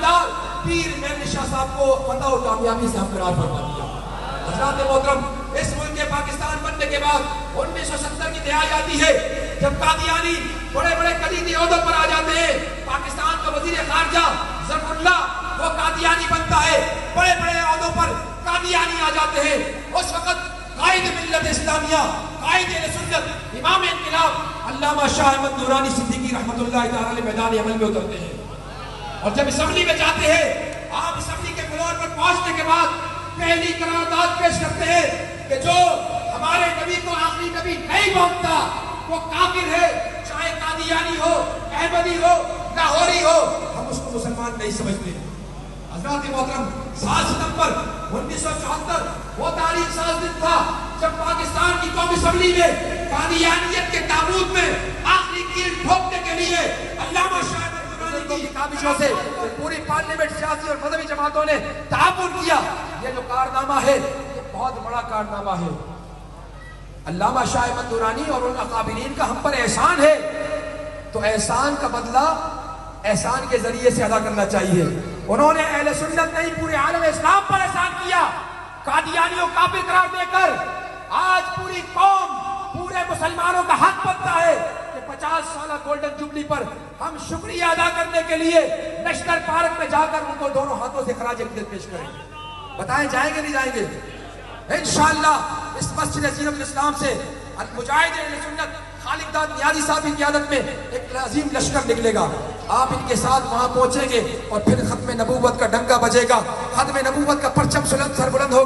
नामदार पीर मेहर शाह साहब को फतह और कामयाबी से हमदरार फरमा दिया। हज़रात मोहतरम, इस मुल्क के पाकिस्तान बनने के बाद 1970 की दहाई आती है जब कादियानी बड़े बड़े कलीदी ओहदों पर आ जाते हैं। पाकिस्तान का वजीर खारजा ज़फ़रुल्लाह वो कादियानी बनता है, बड़े बड़े ओहदों पर कादियानी आ जाते हैं। उस वक्त कायद मिल्लत इस्लामिया, कायद सुन्नत, इमाम इन्क़िलाब अल्लामा शाह अहमद नूरानी सिद्दीकी रहमतुल्लाह तआला अलैह मैदान अमल में उतरते हैं और जब असेंबली में जाते हैं, आप असेंबली के फ्लोर पर पहुंचने के बाद पहली करारदाद पेश करते हैं कि जो हमारे नबी को आखिरी नबी नहीं मानता वो काफिर है, चाहे कादियानी हो, अहमदी हो, लाहौरी हो, हम उसको मुसलमान नहीं समझते। हज़रात मोहतरम, 7 सितंबर 1974 वो तारीख साज दिन था जब पाकिस्तान की कौमी असेंबली में कादियानियत के ताबूत में आखिरी कील ठोकने के लिए अल्लामा शाह की काबिशों से पूरी पार्लियामेंट, सियासी और मजहबी जमातों ने ताबूत किया। ये जो कारनामा है ये बहुत बड़ा कारनामा है। अल्लामा शाह अहमद नूरानी और उन अकाबिरीन का हम पर एहसान है, तो एहसान का बदला एहसान के जरिए से अदा करना चाहिए। उन्होंने अहले सुन्नत नहीं पूरे आलम इस्लाम पर एहसान किया, कादियानियों को काफिर करार देकर। आज पूरी कौम, पूरे मुसलमानों का हक बनता है कि 50 साल गोल्डन जुबली पर हम शुक्रिया अदा करने के लिए नेशनल पार्क में जाकर उनको दोनों हाथों से खराज अकीदत पेश करेंगे। बताएं जाएंगे नहीं जाएंगे? इंशाअल्लाह इस मस्जिद ज़ीनतुल इस्लाम से मुजाहिद अहले सुन्नत खालिद दाद नियाज़ी साहब की क़ियादत में एक अज़ीम लश्कर निकलेगा। आप इनके साथ वहां पहुंचेंगे और फिर खत्म नबूवत का डंका बजेगा, खत्म नबूवत का परचम सर बुलंद होगा।